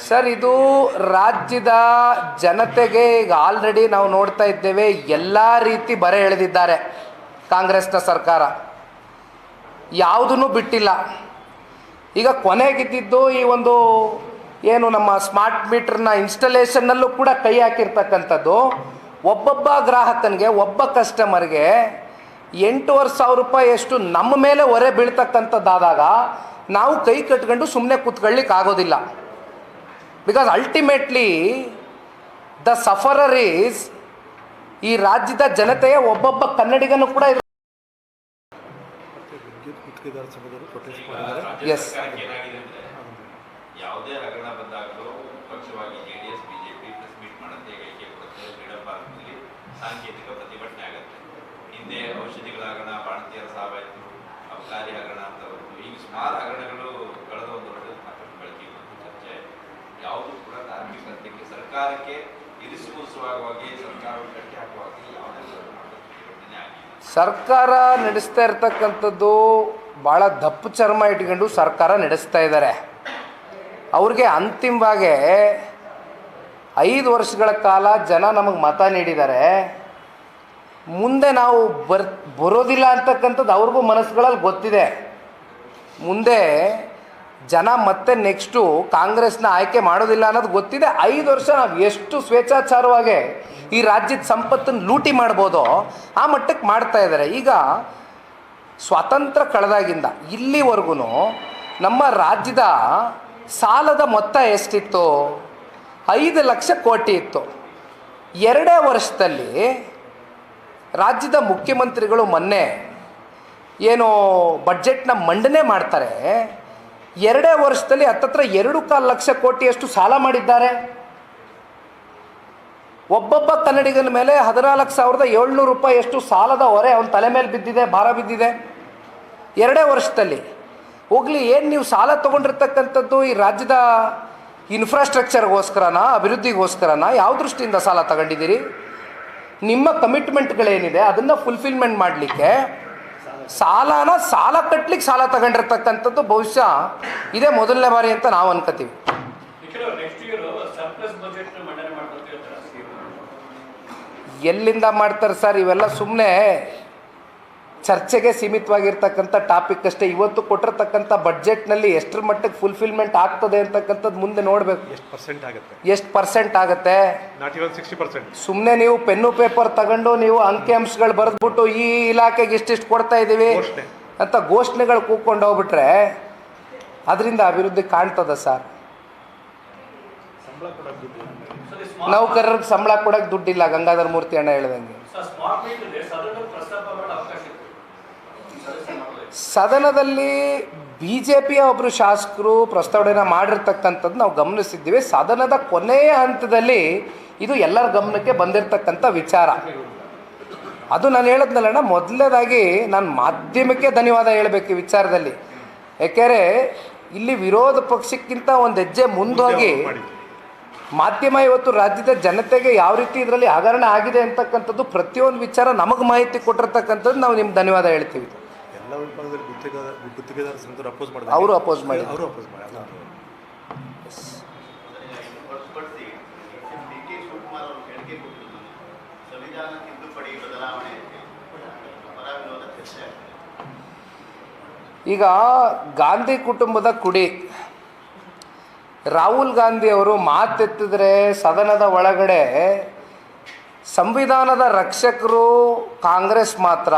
Sir, ಇದು ರಾಜ್ಯದ ಜನತೆಗೆ ಈಗ ಆಲ್ರೆಡಿ ನಾವು ನೋಡ್ತಾ ಇದ್ದೇವೆ, ಎಲ್ಲ ರೀತಿ ಬರೆ ಎಳೆದಿದ್ದಾರೆ ಕಾಂಗ್ರೆಸ್ನ ಸರ್ಕಾರ, ಯಾವುದನ್ನು ಬಿಟ್ಟಿಲ್ಲ. ಈಗ ಕೊನೆಗಿದ್ದಿದ್ದು ಈ ಒಂದು ಏನು ನಮ್ಮ ಸ್ಮಾರ್ಟ್ ಮೀಟರ್ನ ಇನ್ಸ್ಟಾಲೇಷನ್ನಲ್ಲೂ ಕೂಡ ಕೈ ಹಾಕಿರ್ತಕ್ಕಂಥದ್ದು. ಒಬ್ಬೊಬ್ಬ ಗ್ರಾಹಕನಿಗೆ, ಒಬ್ಬ ಕಸ್ಟಮರ್ಗೆ 8,500 ರೂಪಾಯಿ ಅಷ್ಟು ನಮ್ಮ ಮೇಲೆ ಹೊರೆ ಬೀಳ್ತಕ್ಕಂಥದ್ದಾದಾಗ ನಾವು ಕೈ ಕಟ್ಕೊಂಡು ಸುಮ್ಮನೆ ಕೂತ್ಕೊಳ್ಳಿಕ್ಕೆ ಆಗೋದಿಲ್ಲ. Because ultimately the sufferer is ಈ ರಾಜ್ಯದ ಜನತೆಯ ಒಬ್ಬೊಬ್ಬ ಕನ್ನಡಿಗನು ಕೂಡ. ಎಸ್, ಯಾವುದೇ ಹಗರಣ ಬಂದಾಗಲೂ ಪಕ್ಷವಾಗಿ ಜೆಡಿಎಸ್ ಬಿಜೆಪಿ ಪ್ರೆಸ್ ಮೀಟ್ ಮಾಡುತ್ತೆ, ಹೇಳಿಕೆ ಕೊಡುತ್ತೆ, ಫ್ರೀಡಂ ಪಾರ್ಕ್ನಲ್ಲಿ ಸಾಂಕೇತಿಕ ಪ್ರತಿಭಟನೆ ಆಗುತ್ತೆ. ಹಿಂದೆ ಔಷಧಿಗಳ ಹಗರಣ, ಬಾಣತಿಯರ ಸಾವಾಯಿತು, ಅಬಕಾರಿ ಹಗರಣ ಅಂತ ಈಗ ಸುಮಾರು ಹಗರಣಗಳು ಕಳೆದ ಒಂದು ವರ್ಷದ ಸಾಕಷ್ಟು ಬೆಳಕಿಗೆ ಬಂದು ಚರ್ಚೆ. ಯಾವುದು ಕೂಡ ಧಾರ್ಮಿಕ ಹತ್ಯೆಗೆ ಸರ್ಕಾರಕ್ಕೆ ಇರಿಸುವಾಗವಾಗಿ ಸರ್ಕಾರವನ್ನು ಕಟ್ಟಿ ಹಾಕುವಾಗಿ ಯಾವುದೇ ಪ್ರತಿಭಟನೆ ಆಗಿದೆ. ಸರ್ಕಾರ ನಡೆಸ್ತಾ ಇರ್ತಕ್ಕಂಥದ್ದು ಭಾಳ ದಪ್ಪು ಚರ್ಮ ಇಟ್ಕೊಂಡು ಸರ್ಕಾರ ನಡೆಸ್ತಾ ಇದ್ದಾರೆ. ಅವ್ರಿಗೆ ಅಂತಿಮವಾಗಿ 5 ವರ್ಷಗಳ ಕಾಲ ಜನ ನಮಗೆ ಮತ ನೀಡಿದ್ದಾರೆ. ಮುಂದೆ ನಾವು ಬರೋದಿಲ್ಲ ಅಂತಕ್ಕಂಥದ್ದು ಅವ್ರಿಗೂ ಮನಸ್ಸುಗಳಲ್ಲಿ ಗೊತ್ತಿದೆ. ಮುಂದೆ ಜನ ಮತ್ತೆ ನೆಕ್ಸ್ಟು ಕಾಂಗ್ರೆಸ್ನ ಆಯ್ಕೆ ಮಾಡೋದಿಲ್ಲ ಅನ್ನೋದು ಗೊತ್ತಿದೆ. 5 ವರ್ಷ ನಾವು ಎಷ್ಟು ಸ್ವೇಚ್ಛಾಚಾರವಾಗಿ ಈ ರಾಜ್ಯದ ಸಂಪತ್ತನ್ನು ಲೂಟಿ ಮಾಡ್ಬೋದೋ ಆ ಮಟ್ಟಕ್ಕೆ ಮಾಡ್ತಾ ಇದ್ದಾರೆ. ಈಗ ಸ್ವಾತಂತ್ರ್ಯ ಕಳೆದಾಗಿಂದ ಇಲ್ಲಿವರೆಗೂ ನಮ್ಮ ರಾಜ್ಯದ ಸಾಲದ ಮೊತ್ತ ಎಷ್ಟಿತ್ತು? 5 ಲಕ್ಷ ಕೋಟಿ ಇತ್ತು. 2 ವರ್ಷದಲ್ಲಿ ರಾಜ್ಯದ ಮುಖ್ಯಮಂತ್ರಿಗಳು ಮೊನ್ನೆ ಏನು ಬಡ್ಜೆಟ್ನ ಮಂಡನೆ ಮಾಡ್ತಾರೆ, 2 ವರ್ಷದಲ್ಲಿ ಹತ್ತತ್ರ 2.25 ಲಕ್ಷ ಕೋಟಿಯಷ್ಟು ಸಾಲ ಮಾಡಿದ್ದಾರೆ. ಒಬ್ಬೊಬ್ಬ ಕನ್ನಡಿಗನ ಮೇಲೆ 14,700 ರೂಪಾಯಿಯಷ್ಟು ಸಾಲದ ಹೊರೆ ಅವನ ತಲೆ ಮೇಲೆ ಬಿದ್ದಿದೆ, ಭಾರ ಬಿದ್ದಿದೆ 2 ವರ್ಷದಲ್ಲಿ. ಹೋಗಲಿ, ಏನು ನೀವು ಸಾಲ ತೊಗೊಂಡಿರ್ತಕ್ಕಂಥದ್ದು ಈ ರಾಜ್ಯದ ಇನ್ಫ್ರಾಸ್ಟ್ರಕ್ಚರ್ಗೋಸ್ಕರನಾ, ಅಭಿವೃದ್ಧಿಗೋಸ್ಕರನಾ, ಯಾವ ದೃಷ್ಟಿಯಿಂದ ಸಾಲ ತಗೊಂಡಿದ್ದೀರಿ? ನಿಮ್ಮ ಕಮಿಟ್ಮೆಂಟ್ಗಳೇನಿದೆ ಅದನ್ನು ಫುಲ್ಫಿಲ್ಮೆಂಟ್ ಮಾಡಲಿಕ್ಕೆ ಸಾಲ ಕಟ್ಟಲಿಕ್ಕೆ ಸಾಲ ತಗೊಂಡಿರ್ತಕ್ಕಂಥದ್ದು ಬಹುಶಃ ಇದೇ ಮೊದಲನೇ ಬಾರಿ ಅಂತ ನಾವು ಅನ್ಕೋತೀವಿ. ಎಲ್ಲಿಂದ ಮಾಡ್ತಾರೆ ಸರ್? ಇವೆಲ್ಲ ಸುಮ್ಮನೆ ಚರ್ಚೆಗೆ ಸೀಮಿತವಾಗಿರ್ತಕ್ಕಂಥ ಟಾಪಿಕ್ ಅಷ್ಟೇ. ಇವತ್ತು ಕೊಟ್ಟಿರ್ತಕ್ಕಂಥ ಬಡ್ಜೆಟ್ನಲ್ಲಿ ಎಷ್ಟರ ಮಟ್ಟಕ್ಕೆ ಫುಲ್ಫಿಲ್ಮೆಂಟ್ ಆಗ್ತದೆ ಅಂತಕ್ಕಂಥದ್ದು ಮುಂದೆ ನೋಡಬೇಕು. ಎಷ್ಟು ಪರ್ಸೆಂಟ್ ಆಗುತ್ತೆ? ಸುಮ್ಮನೆ ನೀವು ಪೆನ್ನು ಪೇಪರ್ ತಗೊಂಡು ನೀವು ಅಂಕಿಅಂಶಗಳು ಬರೆದ್ಬಿಟ್ಟು ಈ ಇಲಾಖೆಗೆ ಇಷ್ಟಿಷ್ಟು ಕೊಡ್ತಾ ಇದ್ದೀವಿ ಅಂತ ಘೋಷಣೆಗಳು ಕೂತ್ಕೊಂಡು ಹೋಗ್ಬಿಟ್ರೆ ಅದರಿಂದ ಅಭಿವೃದ್ಧಿ ಕಾಣ್ತದ ಸರ್? ನೌಕರರಿಗೆ ಸಂಬಳ ಕೊಡೋಕೆ ದುಡ್ಡಿಲ್ಲ, ಗಂಗಾಧರ ಮೂರ್ತಿ ಅಣ್ಣ ಹೇಳ್ದಂಗೆ. ಸದನದಲ್ಲಿ BJPಯ ಒಬ್ಬರು ಶಾಸಕರು ಪ್ರಸ್ತಾವನೆ ಮಾಡಿರ್ತಕ್ಕಂಥದ್ದು ನಾವು ಗಮನಿಸಿದ್ದೀವಿ. ಸದನದ ಕೊನೆಯ ಹಂತದಲ್ಲಿ ಇದು ಎಲ್ಲರ ಗಮನಕ್ಕೆ ಬಂದಿರತಕ್ಕಂಥ ವಿಚಾರ. ಅದು ನಾನು ಹೇಳಿದ್ನಲ್ಲಣ್ಣ, ಮೊದಲನೇದಾಗಿ ನಾನು ಮಾಧ್ಯಮಕ್ಕೆ ಧನ್ಯವಾದ ಹೇಳಬೇಕು ಈ ವಿಚಾರದಲ್ಲಿ. ಯಾಕೆಂದರೆ ಇಲ್ಲಿ ವಿರೋಧ ಪಕ್ಷಕ್ಕಿಂತ ಒಂದು ಹೆಜ್ಜೆ ಮುಂದೋಗಿ ಮಾಧ್ಯಮ ಇವತ್ತು ರಾಜ್ಯದ ಜನತೆಗೆ ಯಾವ ರೀತಿ ಇದರಲ್ಲಿ ಹಗರಣ ಆಗಿದೆ ಅಂತಕ್ಕಂಥದ್ದು ಪ್ರತಿಯೊಂದು ವಿಚಾರ ನಮಗೆ ಮಾಹಿತಿ ಕೊಟ್ಟಿರ್ತಕ್ಕಂಥದ್ದು ನಾವು ನಿಮ್ಗೆ ಧನ್ಯವಾದ ಹೇಳ್ತೀವಿ. ಅವರು ಅಪೋಸ್ ಮಾಡಿ ಈಗ ಗಾಂಧಿ ಕುಟುಂಬದ ಕುಡಿ ರಾಹುಲ್ ಗಾಂಧಿ ಅವರು ಮಾತೆತ್ತಿದ್ರೆ ಸದನದ ಒಳಗಡೆ ಸಂವಿಧಾನದ ರಕ್ಷಕರು ಕಾಂಗ್ರೆಸ್ ಮಾತ್ರ.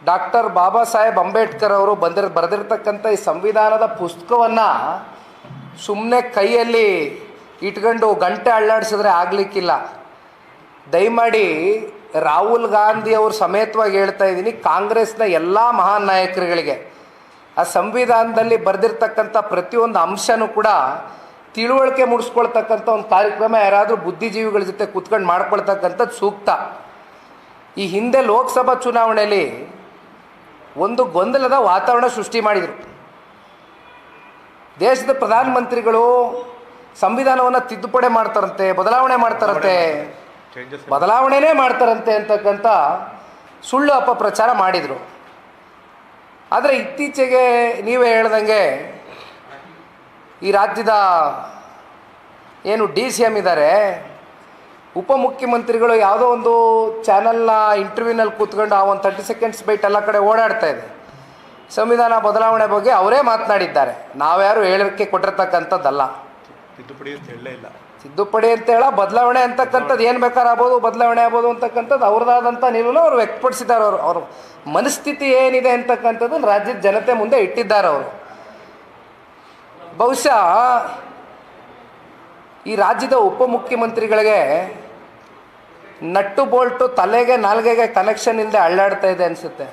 ಡಾಕ್ಟರ್ ಬಾಬಾ ಸಾಹೇಬ್ ಅಂಬೇಡ್ಕರ್ ಅವರು ಬರೆದಿರ್ತಕ್ಕಂಥ ಈ ಸಂವಿಧಾನದ ಪುಸ್ತಕವನ್ನು ಸುಮ್ಮನೆ ಕೈಯಲ್ಲಿ ಇಟ್ಕೊಂಡು ಗಂಟೆ ಅಳ್ಳಾಡಿಸಿದ್ರೆ ಆಗಲಿಕ್ಕಿಲ್ಲ. ದಯಮಾಡಿ ರಾಹುಲ್ ಗಾಂಧಿ ಅವರು ಸಮೇತವಾಗಿ ಹೇಳ್ತಾ ಇದ್ದೀನಿ, ಕಾಂಗ್ರೆಸ್ನ ಎಲ್ಲ ಮಹಾನ್ ನಾಯಕರುಗಳಿಗೆ ಆ ಸಂವಿಧಾನದಲ್ಲಿ ಬರೆದಿರ್ತಕ್ಕಂಥ ಪ್ರತಿಯೊಂದು ಅಂಶನೂ ಕೂಡ ತಿಳುವಳಿಕೆ ಮೂಡಿಸ್ಕೊಳ್ತಕ್ಕಂಥ ಒಂದು ಕಾರ್ಯಕ್ರಮ ಯಾರಾದರೂ ಬುದ್ಧಿಜೀವಿಗಳ ಜೊತೆ ಕೂತ್ಕೊಂಡು ಮಾಡ್ಕೊಳ್ತಕ್ಕಂಥದ್ದು ಸೂಕ್ತ. ಈ ಹಿಂದೆ ಲೋಕಸಭಾ ಚುನಾವಣೆಯಲ್ಲಿ ಒಂದು ಗೊಂದಲದ ವಾತಾವರಣ ಸೃಷ್ಟಿ ಮಾಡಿದರು. ದೇಶದ ಪ್ರಧಾನಮಂತ್ರಿಗಳು ಸಂವಿಧಾನವನ್ನು ತಿದ್ದುಪಡಿ ಮಾಡ್ತಾರಂತೆ, ಬದಲಾವಣೆನೇ ಮಾಡ್ತಾರಂತೆ ಅಂತಕ್ಕಂಥ ಸುಳ್ಳು ಅಪಪ್ರಚಾರ ಮಾಡಿದರು. ಆದರೆ ಇತ್ತೀಚೆಗೆ ನೀವೇ ಹೇಳ್ದಂಗೆ ಈ ರಾಜ್ಯದ ಏನು DCM ಇದ್ದಾರೆ, ಉಪಮುಖ್ಯಮಂತ್ರಿಗಳು ಯಾವುದೋ ಒಂದು ಚಾನಲ್ನ ಇಂಟರ್ವ್ಯೂನಲ್ಲಿ ಕೂತ್ಕೊಂಡು ಆ ಒಂದು 30 ಸೆಕೆಂಡ್ಸ್ ಬೈಟ್ ಎಲ್ಲ ಕಡೆ ಓಡಾಡ್ತಾ ಇದೆ. ಸಂವಿಧಾನ ಬದಲಾವಣೆ ಬಗ್ಗೆ ಅವರೇ ಮಾತನಾಡಿದ್ದಾರೆ, ನಾವ್ಯಾರು ಹೇಳಿಕೆ ಕೊಟ್ಟಿರ್ತಕ್ಕಂಥದ್ದಲ್ಲ. ತಿದ್ದುಪಡಿ ಅಂತ ಹೇಳಲೇ ಇಲ್ಲ. ತಿದ್ದುಪಡಿ ಅಂತ ಹೇಳ ಬದಲಾವಣೆ ಅಂತಕ್ಕಂಥದ್ದು ಏನು ಬೇಕಾದ್ರೆ ಆಗ್ಬೋದು, ಬದಲಾವಣೆ ಆಗ್ಬೋದು ಅಂತಕ್ಕಂಥದ್ದು ಅವ್ರದ್ದಾದಂಥ ನಿಲುವನ್ನು ಅವರು ವ್ಯಕ್ತಪಡಿಸಿದ್ದಾರೆ. ಅವ್ರ ಮನಸ್ಥಿತಿ ಏನಿದೆ ಅಂತಕ್ಕಂಥದ್ದು ರಾಜ್ಯದ ಜನತೆ ಮುಂದೆ ಇಟ್ಟಿದ್ದಾರೆ ಅವರು. ಬಹುಶಃ ಈ ರಾಜ್ಯದ ಉಪಮುಖ್ಯಮಂತ್ರಿಗಳಿಗೆ ನಟ್ಟು ಬೋಲ್ಟು ತಲೆಗೆ ನಾಲ್ಗೆಗೆ ಕನೆಕ್ಷನ್ ಇಲ್ಲದೆ ಅಳ್ಳಾಡ್ತಾ ಇದೆ ಅನಿಸುತ್ತೆ.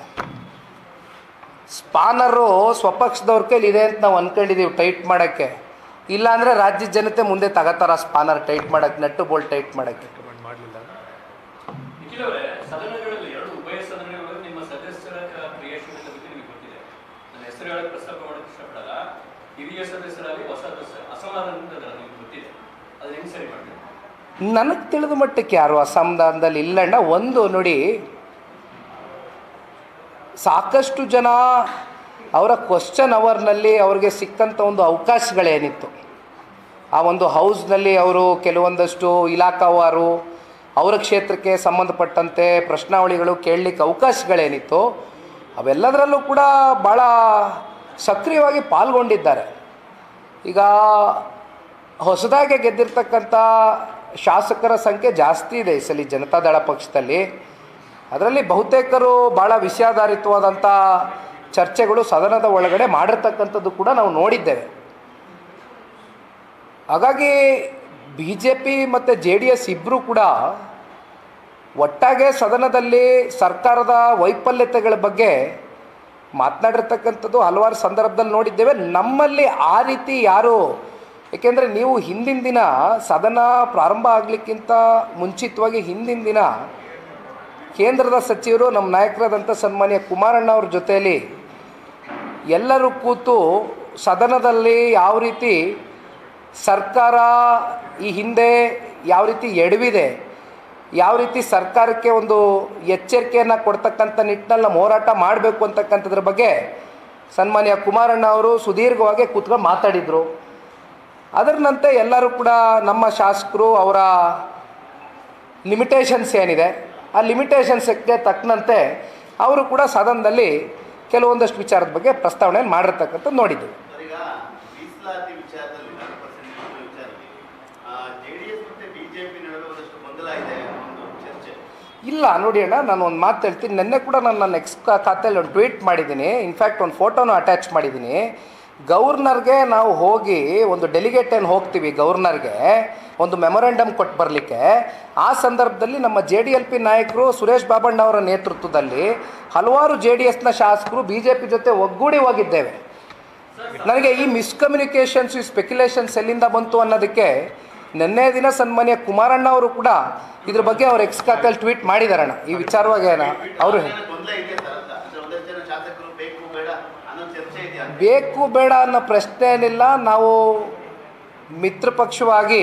ಸ್ಪಾನರು ಸ್ವಪಕ್ಷದವ್ರ ಕೈಲಿ ಇದೆ ಅಂತ ನಾವು ಅಂದ್ಕೊಂಡಿದ್ದೀವಿ ಟೈಟ್ ಮಾಡೋಕ್ಕೆ. ಇಲ್ಲಾಂದರೆ ರಾಜ್ಯದ ಜನತೆ ಮುಂದೆ ತಗೋತಾರ ಸ್ಪಾನರ್ ಟೈಟ್ ಮಾಡೋಕ್ಕೆ, ನಟ್ಟು ಬೋಲ್ಟ್ ಟೈಟ್ ಮಾಡೋಕ್ಕೆ. ಮಾಡಲಿಲ್ಲ. ನಿಖಿಲ್ ಅವರೇ, ಸದನಗಳಲ್ಲಿ ಎರಡು ಉಭಯ ಸದನಗಳಲ್ಲಿ ನಿಮ್ಮ ಸದಸ್ಯರ ಕ್ರಿಯಾಶೀಲತೆ ಬಗ್ಗೆ ನಿಮಗೆ ಗೊತ್ತಿದೆ. ನನ್ನ ಹೆಸರು ಹೇಳಕ್ಕೆ ಪ್ರಸ್ತಾಪ ಮಾಡೋಕ್ಕೆ ಇಷ್ಟಪಡಲ್ಲ. ಹಿರಿಯ ಸದಸ್ಯರಾಗಿ ಹೊಸ ಸದಸ್ಯರು ಅಸಮಾಧಾನದಿಂದ ನಿಮಗೆ ಗೊತ್ತಿದೆ, ಅದು ಹೆಂಗೆ ಸರಿ ಮಾಡಬೇಕು? ನನಗೆ ತಿಳಿದ ಮಟ್ಟಕ್ಕೆ ಯಾರು ಅಸಮಾಧಾನದಲ್ಲಿ ಇಲ್ಲಣ್ಣ. ಒಂದು ನೋಡಿ, ಸಾಕಷ್ಟು ಜನ ಅವರ ಕ್ವಶ್ಚನ್ ಅವರ್ನಲ್ಲಿ ಅವ್ರಿಗೆ ಸಿಕ್ಕಂಥ ಒಂದು ಅವಕಾಶಗಳೇನಿತ್ತು, ಆ ಒಂದು ಹೌಸ್ನಲ್ಲಿ ಅವರು ಕೆಲವೊಂದಷ್ಟು ಇಲಾಖಾವಾರು ಅವರ ಕ್ಷೇತ್ರಕ್ಕೆ ಸಂಬಂಧಪಟ್ಟಂತೆ ಪ್ರಶ್ನಾವಳಿಗಳು ಕೇಳಲಿಕ್ಕೆ ಅವಕಾಶಗಳೇನಿತ್ತು, ಅವೆಲ್ಲದರಲ್ಲೂ ಕೂಡ ಭಾಳ ಸಕ್ರಿಯವಾಗಿ ಪಾಲ್ಗೊಂಡಿದ್ದಾರೆ. ಈಗ ಹೊಸದಾಗಿ ಗೆದ್ದಿರ್ತಕ್ಕಂಥ ಶಾಸಕರ ಸಂಖ್ಯೆ ಜಾಸ್ತಿ ಇದೆ ಈ ಸಲ ಜನತಾದಳ ಪಕ್ಷದಲ್ಲಿ. ಅದರಲ್ಲಿ ಬಹುತೇಕರು ಭಾಳ ವಿಷಯಾಧಾರಿತವಾದಂಥ ಚರ್ಚೆಗಳು ಸದನದ ಒಳಗಡೆ ಮಾಡಿರ್ತಕ್ಕಂಥದ್ದು ಕೂಡ ನಾವು ನೋಡಿದ್ದೇವೆ. ಹಾಗಾಗಿ BJP ಮತ್ತು JDS ಇಬ್ಬರೂ ಕೂಡ ಒಟ್ಟಾಗೆ ಸದನದಲ್ಲಿ ಸರ್ಕಾರದ ವೈಫಲ್ಯತೆಗಳ ಬಗ್ಗೆ ಮಾತನಾಡಿರ್ತಕ್ಕಂಥದ್ದು ಹಲವಾರು ಸಂದರ್ಭದಲ್ಲಿ ನೋಡಿದ್ದೇವೆ. ನಮ್ಮಲ್ಲಿ ಆ ರೀತಿ ಯಾರು, ಏಕೆಂದರೆ ನೀವು ಹಿಂದಿನ ದಿನ ಸದನ ಪ್ರಾರಂಭ ಆಗಲಿಕ್ಕಿಂತ ಮುಂಚಿತವಾಗಿ ಹಿಂದಿನ ದಿನ ಕೇಂದ್ರದ ಸಚಿವರು ನಮ್ಮ ನಾಯಕರಾದಂಥ ಸನ್ಮಾನ್ಯ ಕುಮಾರಣ್ಣ ಅವ್ರ ಜೊತೆಯಲ್ಲಿ ಎಲ್ಲರೂ ಕೂತು ಸದನದಲ್ಲಿ ಯಾವ ರೀತಿ ಸರ್ಕಾರ ಈ ಹಿಂದೆ ಯಾವ ರೀತಿ ಎಡವಿದೆ, ಯಾವ ರೀತಿ ಸರ್ಕಾರಕ್ಕೆ ಒಂದು ಎಚ್ಚರಿಕೆಯನ್ನು ಕೊಡ್ತಕ್ಕಂಥ ನಿಟ್ಟಿನಲ್ಲಿ ನಾವು ಹೋರಾಟ ಮಾಡಬೇಕು ಅಂತಕ್ಕಂಥದ್ರ ಬಗ್ಗೆ ಸನ್ಮಾನ್ಯ ಕುಮಾರಣ್ಣ ಅವರು ಸುದೀರ್ಘವಾಗಿ ಕೂತ್ಕೊಂಡು ಮಾತಾಡಿದರು. ಅದರಂತೆ ಎಲ್ಲರೂ ಕೂಡ ನಮ್ಮ ಶಾಸಕರು ಅವರ ಲಿಮಿಟೇಷನ್ಸ್ ಏನಿದೆ ಆ ಲಿಮಿಟೇಷನ್ಸ್ಗೆ ತಕ್ಕಂತೆ ಅವರು ಕೂಡ ಸದನದಲ್ಲಿ ಕೆಲವೊಂದಷ್ಟು ವಿಚಾರದ ಬಗ್ಗೆ ಪ್ರಸ್ತಾವನೆ ಮಾಡಿರ್ತಕ್ಕಂಥದ್ದು ನೋಡಿದ್ದೀವಿ. ಈಗ ಮೀಸಲಾತಿ ವಿಚಾರದಲ್ಲಿ 4% ವಿಚಾರದಲ್ಲಿ JDS ಮತ್ತು BJP ನಡುವೆ ಒಂದಷ್ಟು ಗೊಂದಲ ಇದೆ ಒಂದು ಚರ್ಚೆ. ಇಲ್ಲ ನೋಡಿ ಅಣ್ಣ, ನಾನು ಒಂದು ಮಾತು ಹೇಳ್ತೀನಿ. ನಿನ್ನೆ ಕೂಡ ನಾನು ನನ್ನ ಎಕ್ಸ್ ಖಾತೆಯಲ್ಲಿ ಒಂದು ಟ್ವೀಟ್ ಮಾಡಿದ್ದೀನಿ, ಇನ್ಫ್ಯಾಕ್ಟ್ ಒಂದು ಫೋಟೋನು ಅಟ್ಯಾಚ್ ಮಾಡಿದ್ದೀನಿ. ಗವರ್ನರ್ಗೆ ನಾವು ಹೋಗಿ ಒಂದು ಡೆಲಿಗೇಟ್ ಏನು ಹೋಗ್ತೀವಿ ಗವರ್ನರ್ಗೆ ಒಂದು ಮೆಮೊರೆಂಡಮ್ ಕೊಟ್ಟು ಬರಲಿಕ್ಕೆ, ಆ ಸಂದರ್ಭದಲ್ಲಿ ನಮ್ಮ JDLP ನಾಯಕರು ಸುರೇಶ್ ಬಾಬಣ್ಣ ಅವರ ನೇತೃತ್ವದಲ್ಲಿ ಹಲವಾರು JDSನ ಶಾಸಕರು BJP ಜೊತೆ ಒಗ್ಗೂಡಿ ಹೋಗಿದ್ದೇವೆ. ನನಗೆ ಈ ಮಿಸ್ಕಮ್ಯುನಿಕೇಷನ್ಸ್, ಈ ಸ್ಪೆಕ್ಯುಲೇಷನ್ಸ್ ಎಲ್ಲಿಂದ ಬಂತು ಅನ್ನೋದಕ್ಕೆ ನಿನ್ನೆ ದಿನ ಸನ್ಮಾನ್ಯ ಕುಮಾರಣ್ಣ ಅವರು ಕೂಡ ಇದ್ರ ಬಗ್ಗೆ ಅವ್ರ ಎಕ್ಸ್ ಖಾತೆಯಲ್ಲಿ ಟ್ವೀಟ್ ಮಾಡಿದಾರಣ್ಣ. ಈ ವಿಚಾರವಾಗಿ ಅವರು ಗೊಂದಲ ಇದೆ ಸರ್ ಅಂತ, ಅಂದ್ರೆ ಒಂದಷ್ಟು ಜನ ಶಾಸಕರು ಬೇಕು ಬೇಡ ಅನ್ನೋ ಚರ್ಚೆ ಇದೆಯಾ? ಬೇಕು ಬೇಡ ಅನ್ನೋ ಪ್ರಶ್ನೆ ಏನಿಲ್ಲ. ನಾವು ಮಿತ್ರ ಪಕ್ಷವಾಗಿ